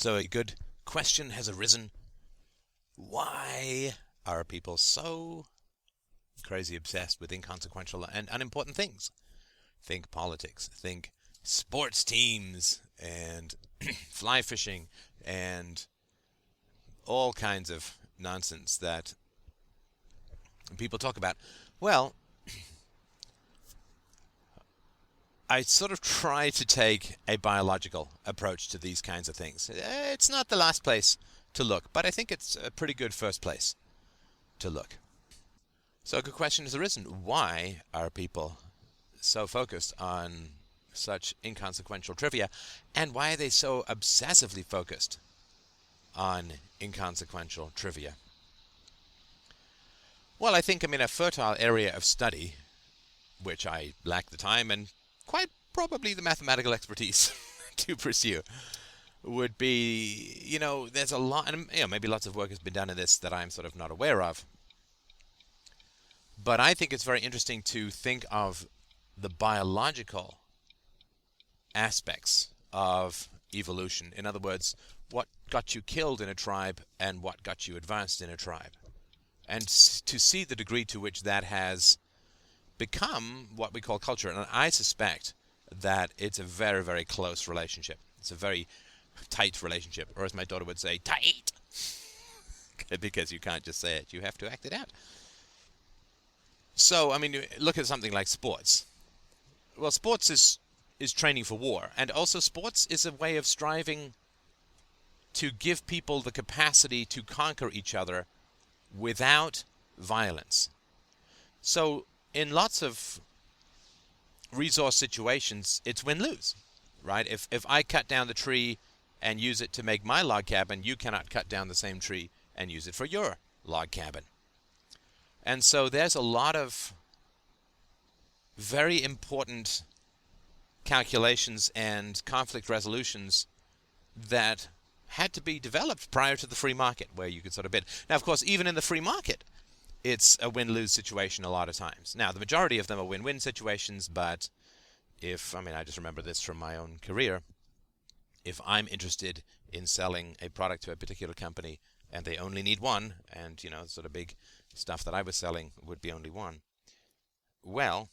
So a good question has arisen. Why are people so crazy obsessed with inconsequential and unimportant things? Think politics, think sports teams, and fly fishing, and all kinds of nonsense that people talk about. Well, I sort of try to take a biological approach to these kinds of things. It's not the last place to look, but I think it's a pretty good first place to look. So a good question has arisen. Why are people so focused on such inconsequential trivia, and why are they so obsessively focused on inconsequential trivia? Well, I think, a fertile area of study, which I lack the time and quite probably the mathematical expertise to pursue, would be, there's a lot, and maybe lots of work has been done in this that I'm sort of not aware of. But I think it's very interesting to think of the biological aspects of evolution. In other words, what got you killed in a tribe and what got you advanced in a tribe. And to see the degree to which that has become what we call culture. And I suspect that it's a very, very close relationship. It's a very tight relationship, or as my daughter would say, tight. Because you can't just say it, you have to act it out. So, look at something like sports. Well, sports is training for war, and also sports is a way of striving to give people the capacity to conquer each other without violence. So, in lots of resource situations, it's win-lose, right? If I cut down the tree and use it to make my log cabin, you cannot cut down the same tree and use it for your log cabin. And so there's a lot of very important calculations and conflict resolutions that had to be developed prior to the free market, where you could sort of bid. Now, of course, even in the free market, it's a win-lose situation a lot of times. Now, the majority of them are win-win situations, but I just remember this from my own career. If I'm interested in selling a product to a particular company and they only need one, and, sort of big stuff that I was selling would be only one, well,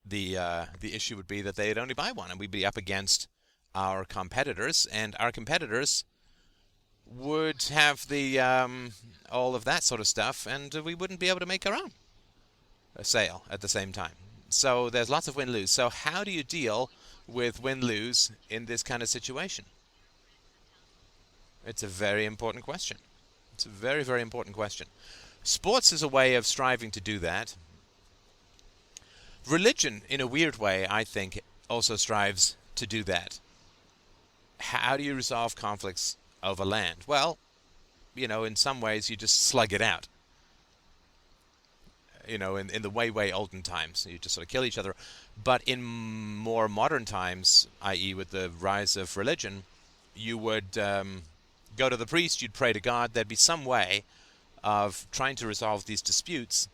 the issue would be that they'd only buy one, and we'd be up against our competitors, and our competitors would have the all of that sort of stuff, and we wouldn't be able to make our own sale at the same time. So there's lots of win-lose. So how do you deal with win-lose in this kind of situation? It's a very important question. It's a very, very important question. Sports is a way of striving to do that. Religion, in a weird way, I think, also strives to do that. How do you resolve conflicts over land? Well, in some ways you just slug it out. In the way olden times, you just sort of kill each other. But in more modern times, i.e. with the rise of religion, you would go to the priest, you'd pray to God. There'd be some way of trying to resolve these disputes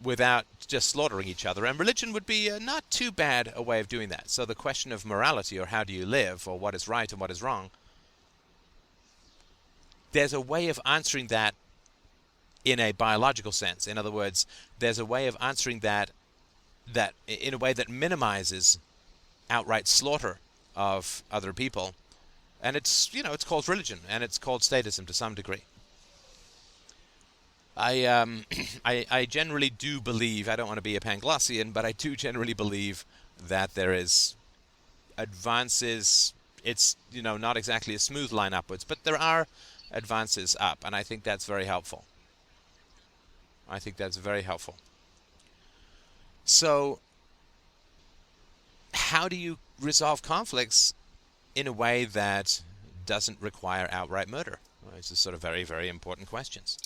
without just slaughtering each other. And religion would be not too bad a way of doing that. So the question of morality, or how do you live, or what is right and what is wrong, there's a way of answering that in a biological sense. In other words, there's a way of answering that in a way that minimizes outright slaughter of other people. And it's called religion, and it's called statism to some degree. I generally do believe, I don't want to be a Panglossian, but I do generally believe that there is advances. It's, not exactly a smooth line upwards, but there are advances up, and I think that's very helpful. I think that's very helpful. So, how do you resolve conflicts in a way that doesn't require outright murder? Well, these are sort of very, very important questions.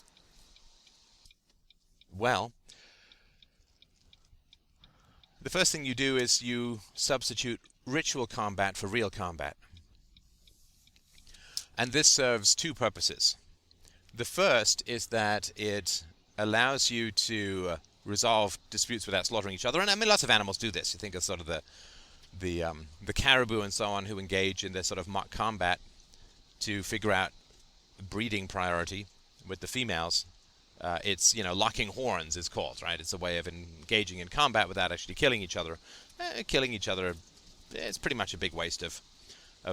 Well, the first thing you do is you substitute ritual combat for real combat. And this serves two purposes. The first is that it allows you to resolve disputes without slaughtering each other. And lots of animals do this. You think of sort of the the caribou and so on who engage in this sort of mock combat to figure out breeding priority with the females. It's, locking horns is called, right? It's a way of engaging in combat without actually killing each other. Killing each other is pretty much a big waste of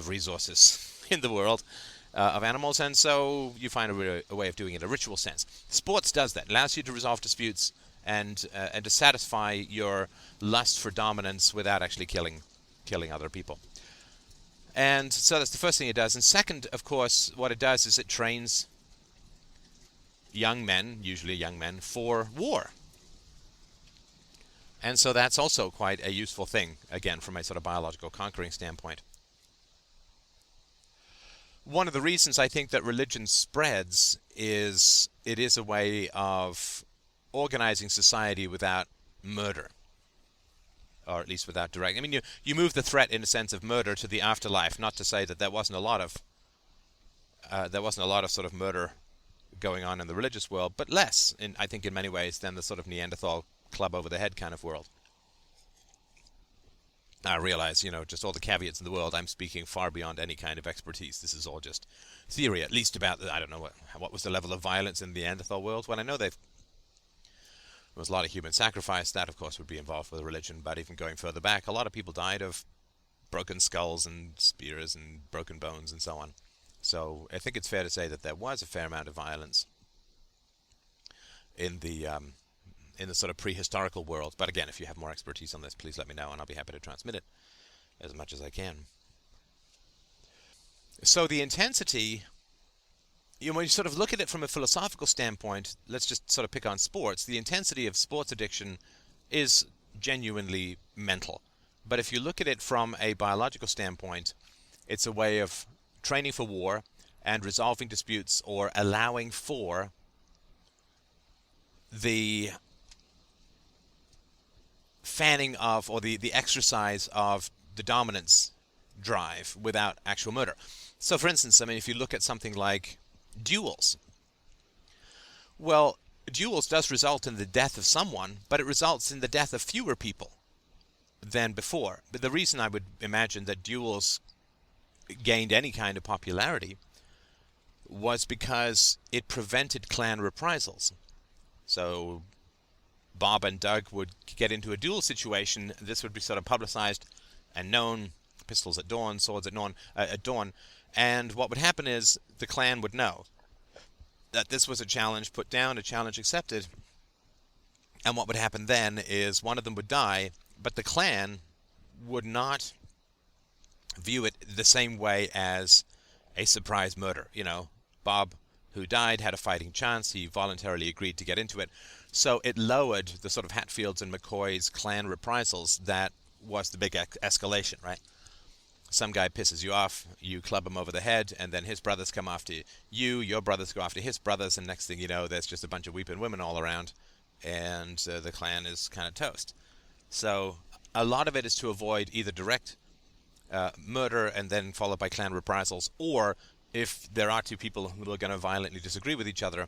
resources in the world of animals, and so you find a way of doing it in a ritual sense. Sports does that. It allows you to resolve disputes and to satisfy your lust for dominance without actually killing other people. And so that's the first thing it does. And second, of course, what it does is it trains young men, usually young men, for war. And so that's also quite a useful thing, again, from a sort of biological conquering standpoint. One of the reasons I think that religion spreads is it is a way of organizing society without murder, or at least without direct. I mean, you move the threat in a sense of murder to the afterlife. Not to say that there wasn't a lot of sort of murder going on in the religious world, but less, I think, in many ways, than the sort of Neanderthal club over the head kind of world. I realize, just all the caveats in the world, I'm speaking far beyond any kind of expertise. This is all just theory, at least about, I don't know, what was the level of violence in the Neanderthal world. Well, I know there was a lot of human sacrifice. That, of course, would be involved with religion, but even going further back, a lot of people died of broken skulls and spears and broken bones and so on. So I think it's fair to say that there was a fair amount of violence in the sort of prehistorical world. But again, if you have more expertise on this, please let me know, and I'll be happy to transmit it as much as I can. So the intensity, when you sort of look at it from a philosophical standpoint, let's just sort of pick on sports. The intensity of sports addiction is genuinely mental. But if you look at it from a biological standpoint, it's a way of training for war and resolving disputes, or allowing for the fanning of, or the exercise of, the dominance drive without actual murder. So for instance, I mean, if you look at something like duels, well, duels does result in the death of someone, but it results in the death of fewer people than before. But the reason I would imagine that duels gained any kind of popularity was because it prevented clan reprisals. So Bob and Doug would get into a duel situation. This would be sort of publicized and known. Pistols at dawn, swords at dawn. And what would happen is the clan would know that this was a challenge put down, a challenge accepted. And what would happen then is one of them would die, but the clan would not view it the same way as a surprise murder. Bob, who died, had a fighting chance. He voluntarily agreed to get into it. So it lowered the sort of Hatfields and McCoys clan reprisals. That was the big escalation, right? Some guy pisses you off, you club him over the head, and then his brothers come after you, your brothers go after his brothers, and next thing you know, there's just a bunch of weeping women all around, and the clan is kind of toast. So a lot of it is to avoid either direct murder and then followed by clan reprisals, or if there are two people who are going to violently disagree with each other,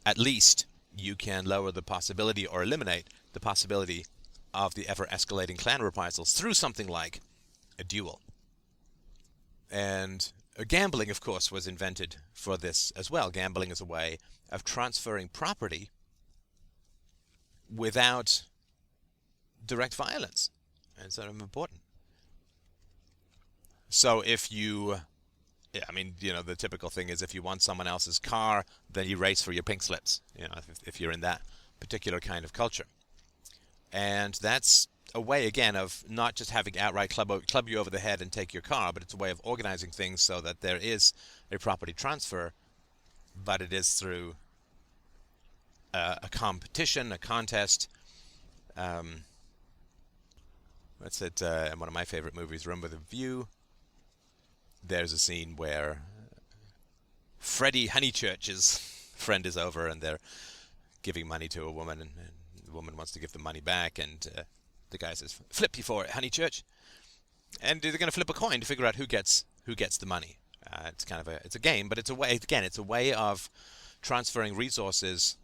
at least you can lower the possibility or eliminate the possibility of the ever-escalating clan reprisals through something like a duel. And gambling, of course, was invented for this as well. Gambling is a way of transferring property without direct violence. And it's sort of important. So if you, the typical thing is if you want someone else's car, then you race for your pink slips, if you're in that particular kind of culture. And that's a way, again, of not just having outright club you over the head and take your car, but it's a way of organizing things so that there is a property transfer, but it is through a competition, a contest. What's it? In one of my favorite movies, Room with a View, there's a scene where Freddie Honeychurch's friend is over and they're giving money to a woman, and the woman wants to give the money back, and the guy says, "Flip you for it, Honeychurch," and they're going to flip a coin to figure out who gets the money. It's kind of it's a game, but it's a way. Again, it's a way of transferring resources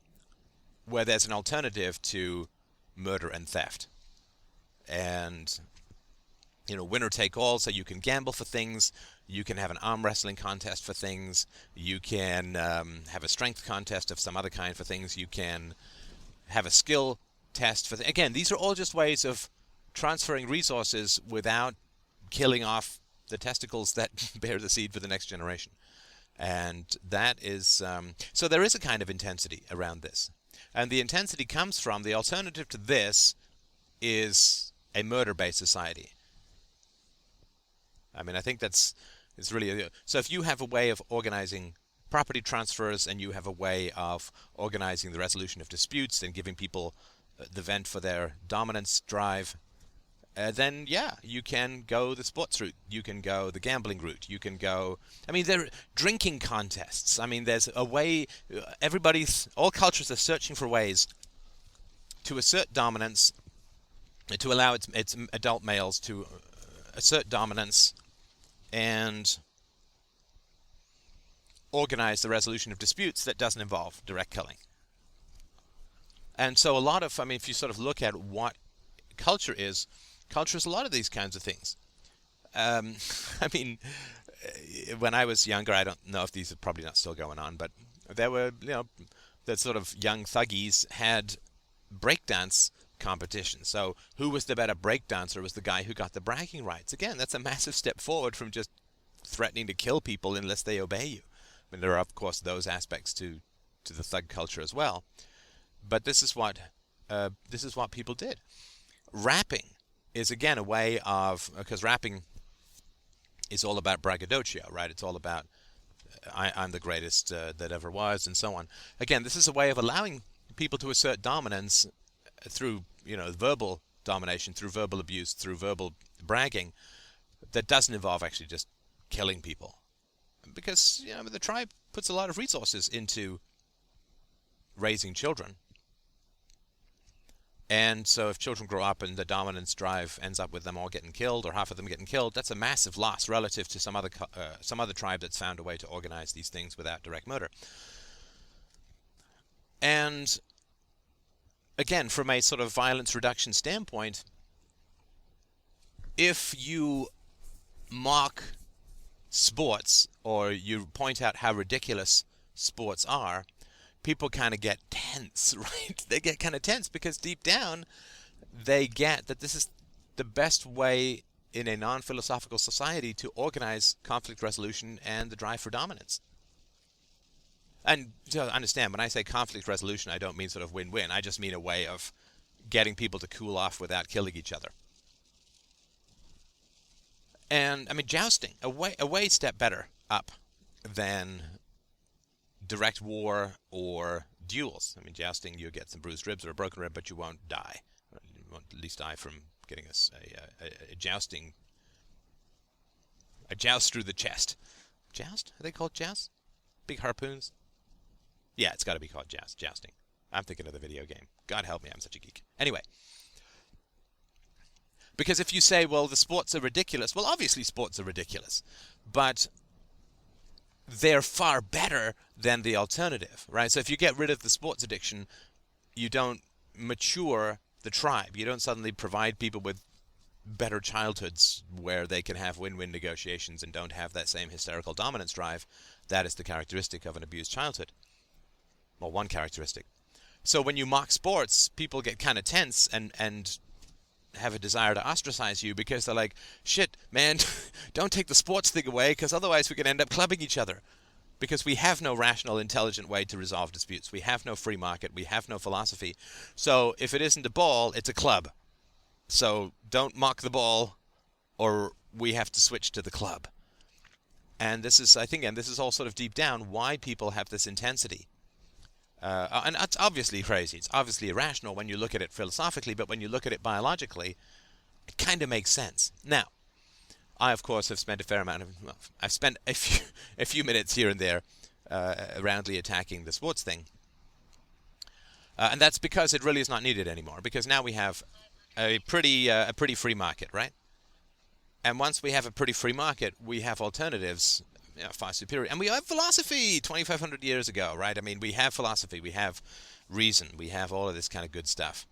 where there's an alternative to murder and theft. And winner take all, so you can gamble for things, you can have an arm wrestling contest for things, you can have a strength contest of some other kind for things, you can have a skill test for again, these are all just ways of transferring resources without killing off the testicles that bear the seed for the next generation. And that is, so there is a kind of intensity around this. And the intensity comes from, the alternative to this is a murder-based society. I mean, I think it's really, so if you have a way of organizing property transfers and you have a way of organizing the resolution of disputes and giving people the vent for their dominance drive, then yeah, you can go the sports route, you can go the gambling route, you can go, I mean, there are drinking contests. I mean, there's a way, all cultures are searching for ways to assert dominance, to allow its adult males to assert dominance and organize the resolution of disputes that doesn't involve direct killing. And so a lot of, I mean, if you sort of look at what culture is a lot of these kinds of things. I mean, when I was younger, I don't know if these are probably not still going on, but there were, that sort of young thuggies had breakdance competitions. So who was the better breakdancer was the guy who got the bragging rights. Again, that's a massive step forward from just threatening to kill people unless they obey you. I mean, there are, of course, those aspects to the thug culture as well. But this is what people did. Rapping is, again, a way of, because rapping is all about braggadocio, right? It's all about I'm the greatest that ever was, and so on. Again, this is a way of allowing people to assert dominance through, verbal domination, through verbal abuse, through verbal bragging, that doesn't involve actually just killing people. Because, the tribe puts a lot of resources into raising children. And so if children grow up and the dominance drive ends up with them all getting killed, or half of them getting killed, that's a massive loss relative to some other tribe that's found a way to organize these things without direct murder. And again, from a sort of violence reduction standpoint, if you mock sports or you point out how ridiculous sports are, people kind of get tense, right? They get kind of tense because deep down they get that this is the best way in a non-philosophical society to organize conflict resolution and the drive for dominance. And to understand, when I say conflict resolution, I don't mean sort of win-win. I just mean a way of getting people to cool off without killing each other. And, I mean, jousting, a way step better up than direct war or duels. I mean, jousting, you get some bruised ribs or a broken rib, but you won't die. You won't at least die from getting a joust through the chest. Joust? Are they called joust? Big harpoons? Yeah, it's got to be called jousting. I'm thinking of the video game. God help me, I'm such a geek. Anyway. Because if you say, well, the sports are ridiculous, well, obviously sports are ridiculous. But they're far better than the alternative, right? So if you get rid of the sports addiction, you don't mature the tribe. You don't suddenly provide people with better childhoods where they can have win-win negotiations and don't have that same hysterical dominance drive. That is the characteristic of an abused childhood. Well, one characteristic. So when you mock sports, people get kind of tense and have a desire to ostracize you because they're like, shit, man, don't take the sports thing away because otherwise we could end up clubbing each other. Because we have no rational, intelligent way to resolve disputes. We have no free market. We have no philosophy. So if it isn't a ball, it's a club. So don't mock the ball or we have to switch to the club. And this is, I think, and this is all sort of deep down why people have this intensity. And it's obviously crazy. It's obviously irrational when you look at it philosophically, but when you look at it biologically, it kind of makes sense. Now, I, of course, have spent a fair amount of... Well, I've spent a few minutes here and there roundly attacking the sports thing. And that's because it really is not needed anymore, because now we have a pretty free market, right? And once we have a pretty free market, we have alternatives far superior. And we have philosophy 2,500 years ago, right? I mean, we have philosophy, we have reason, we have all of this kind of good stuff.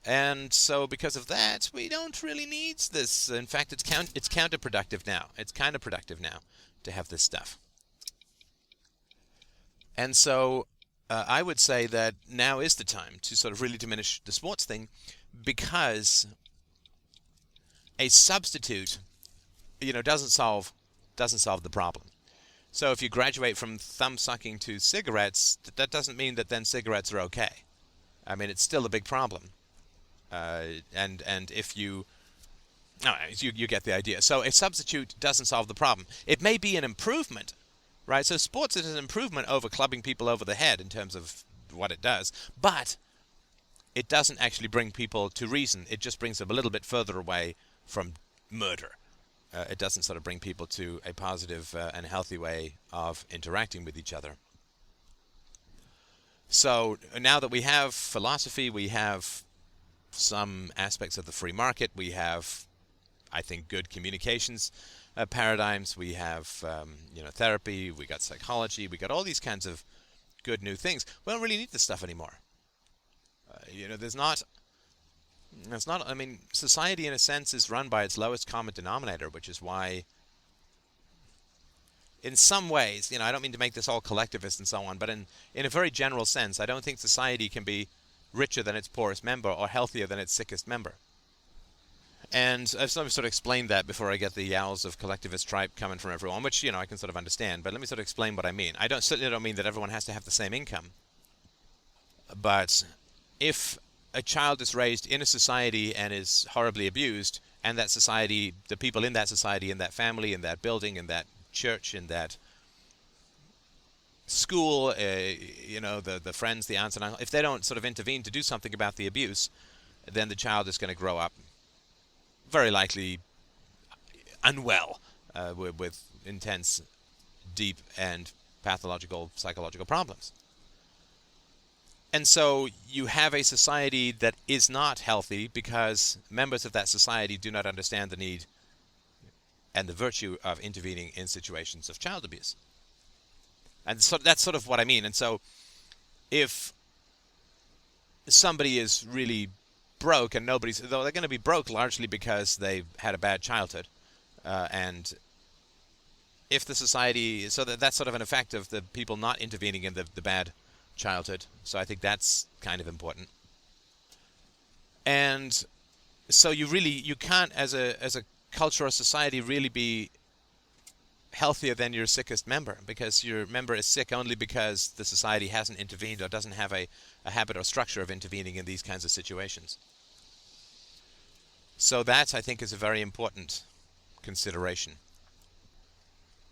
And so because of that, we don't really need this. In fact, it's counterproductive now. It's counterproductive now to have this stuff. And so I would say that now is the time to sort of really diminish the sports thing, because a substitute, doesn't solve the problem. So if you graduate from thumb sucking to cigarettes, that doesn't mean that then cigarettes are okay. I mean, it's still a big problem. And if you get the idea. So a substitute doesn't solve the problem. It may be an improvement, right? So sports is an improvement over clubbing people over the head in terms of what it does, but it doesn't actually bring people to reason. It just brings them a little bit further away from murder. It doesn't sort of bring people to a positive and healthy way of interacting with each other. So now that we have philosophy, we have some aspects of the free market, we have, I think, good communications paradigms, we have therapy, we got psychology, we got all these kinds of good new things. We don't really need this stuff anymore. I mean, society in a sense is run by its lowest common denominator, which is why, in some ways, I don't mean to make this all collectivist and so on, but in a very general sense, I don't think society can be richer than its poorest member or healthier than its sickest member. And I've sort of explained that before I get the yowls of collectivist tripe coming from everyone, which, I can sort of understand, but let me sort of explain what I mean. I certainly don't mean that everyone has to have the same income, but if a child is raised in a society and is horribly abused, and that society, the people in that society, in that family, in that building, in that church, in that school, the friends, the aunts and uncles, if they don't sort of intervene to do something about the abuse, then the child is going to grow up very likely unwell, with intense, deep, and pathological psychological problems. And so you have a society that is not healthy because members of that society do not understand the need and the virtue of intervening in situations of child abuse. And so that's sort of what I mean. And so if somebody is really broke and though they're going to be broke largely because they had a bad childhood, and if the society, so that's sort of an effect of the people not intervening in the bad childhood. So I think that's kind of important. And so you can't, as a culture or society, really be healthier than your sickest member, because your member is sick only because the society hasn't intervened or doesn't have a habit or structure of intervening in these kinds of situations. So that, I think, is a very important consideration.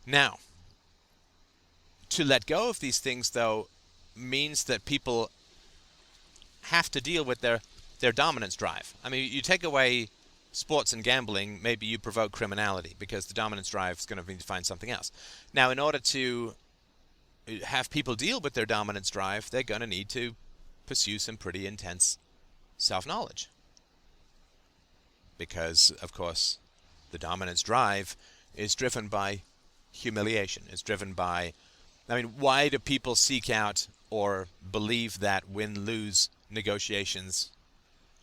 Now, to let go of these things, though, means that people have to deal with their dominance drive. I mean, you take away sports and gambling, maybe you provoke criminality because the dominance drive is going to need to find something else. Now, in order to have people deal with their dominance drive, they're going to need to pursue some pretty intense self-knowledge. Because, of course, the dominance drive is driven by humiliation. It's driven by, why do people seek out or believe that win-lose negotiations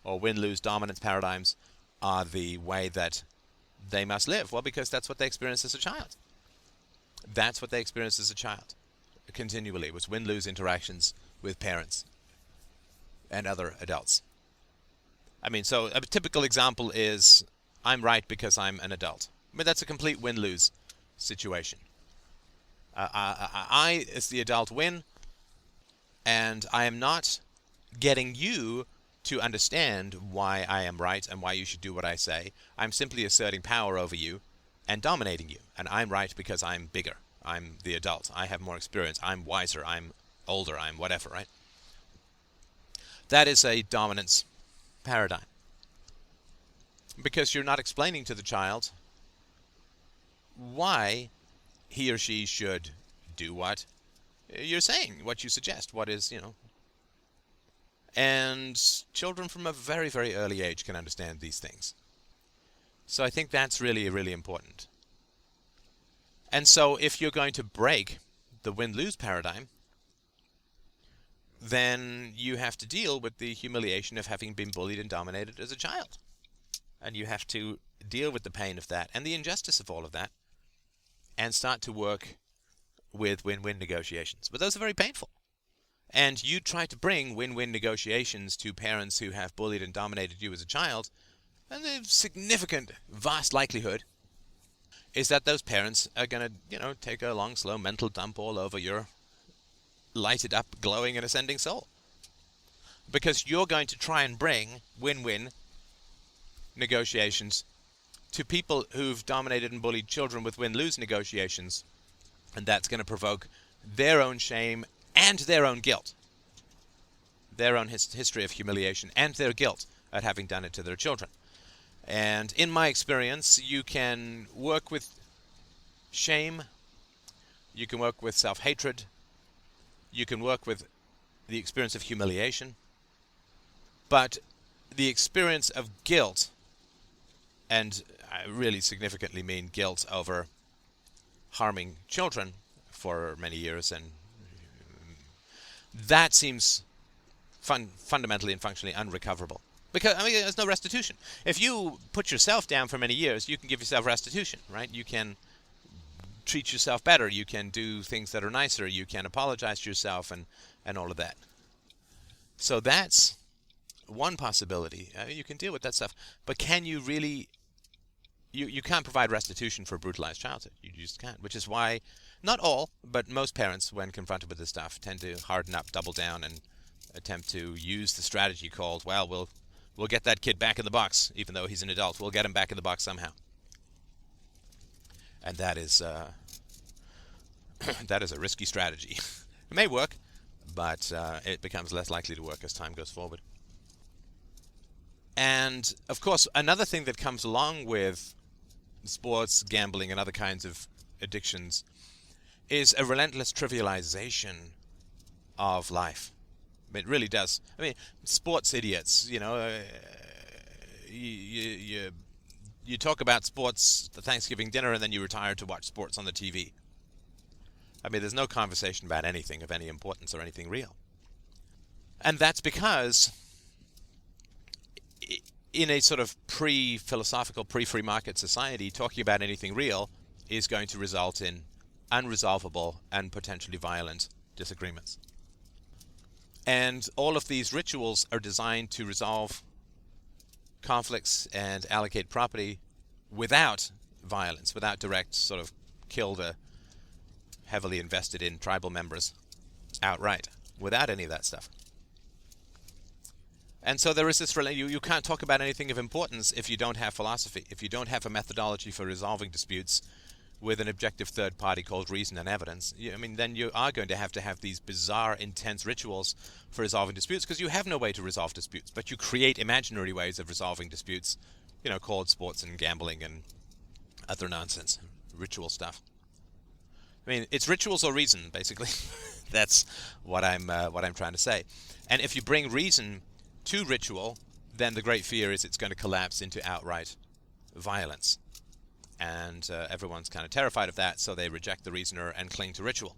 or win-lose dominance paradigms are the way that they must live? Well, because that's what they experienced as a child. That's what they experienced as a child. Continually, was win-lose interactions with parents and other adults. So a typical example is, I'm right because I'm an adult. That's a complete win-lose situation. I, as the adult, win, and I am not getting you to understand why I am right and why you should do what I say. I'm simply asserting power over you and dominating you. And I'm right because I'm bigger. I'm the adult. I have more experience. I'm wiser. I'm older. I'm whatever, right? That is a dominance paradigm. Because you're not explaining to the child why he or she should do what you're saying, what you suggest, what is, And children from a very, very early age can understand these things. So I think that's really, really important. And so if you're going to break the win-lose paradigm, then you have to deal with the humiliation of having been bullied and dominated as a child. And you have to deal with the pain of that and the injustice of all of that and start to work with win-win negotiations. But those are very painful. And you try to bring win-win negotiations to parents who have bullied and dominated you as a child, and the significant, vast likelihood is that those parents are going to, take a long, slow mental dump all over your lighted up, glowing and ascending soul. Because you're going to try and bring win-win negotiations to people who've dominated and bullied children with win-lose negotiations, and that's going to provoke their own shame and their own guilt, their own history of humiliation and their guilt at having done it to their children. And in my experience, you can work with shame, you can work with self-hatred, you can work with the experience of humiliation, but the experience of guilt, and I really significantly mean guilt over harming children for many years, and that seems fundamentally and functionally unrecoverable. Because, there's no restitution. If you put yourself down for many years, you can give yourself restitution, right? You can treat yourself better. You can do things that are nicer. You can apologize to yourself and all of that. So that's one possibility. You can deal with that stuff. But can you really... You can't provide restitution for a brutalized childhood. You just can't. Which is why, not all, but most parents, when confronted with this stuff, tend to harden up, double down, and attempt to use the strategy called, we'll get that kid back in the box, even though he's an adult. We'll get him back in the box somehow. And that is that is a risky strategy. It may work, but it becomes less likely to work as time goes forward. And, of course, another thing that comes along with sports, gambling, and other kinds of addictions is a relentless trivialization of life. It really does. Sports idiots, you talk about sports, the Thanksgiving dinner, and then you retire to watch sports on the TV. There's no conversation about anything of any importance or anything real. And that's because in a sort of pre-philosophical, pre-free market society, talking about anything real is going to result in unresolvable and potentially violent disagreements. And all of these rituals are designed to resolve conflicts and allocate property without violence, without direct sort of kill the heavily invested in tribal members outright, without any of that stuff. And so there is this, you can't talk about anything of importance if you don't have philosophy, if you don't have a methodology for resolving disputes with an objective third party called reason and evidence. Then you are going to have these bizarre, intense rituals for resolving disputes, because you have no way to resolve disputes, but you create imaginary ways of resolving disputes, called sports and gambling and other nonsense, ritual stuff. It's rituals or reason, basically. That's what I'm trying to say. And if you bring reason to ritual, then the great fear is it's going to collapse into outright violence. And everyone's kind of terrified of that, so they reject the reasoner and cling to ritual.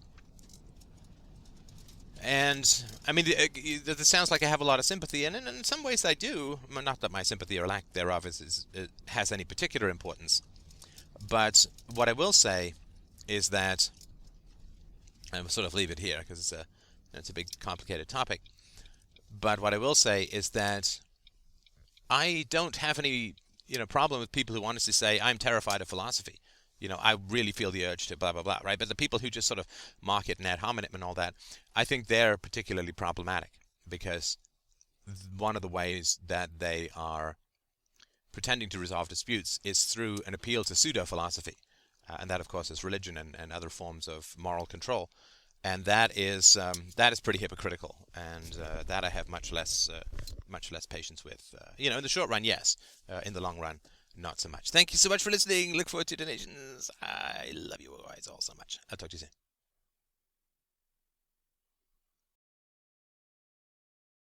And, this sounds like I have a lot of sympathy, and in some ways I do. Not that my sympathy or lack thereof has any particular importance. But what I will say is that, I'll sort of leave it here, because it's a big, complicated topic. But what I will say is that I don't have any problem with people who honestly say, I'm terrified of philosophy. I really feel the urge to blah, blah, blah, right? But the people who just sort of mock it and ad hominem and all that, I think they're particularly problematic, because one of the ways that they are pretending to resolve disputes is through an appeal to pseudo-philosophy. And that, of course, is religion and other forms of moral control. And that is pretty hypocritical, and that I have much less patience with. In the short run, yes. In the long run, not so much. Thank you so much for listening. Look forward to donations. I love you guys all so much. I'll talk to you soon.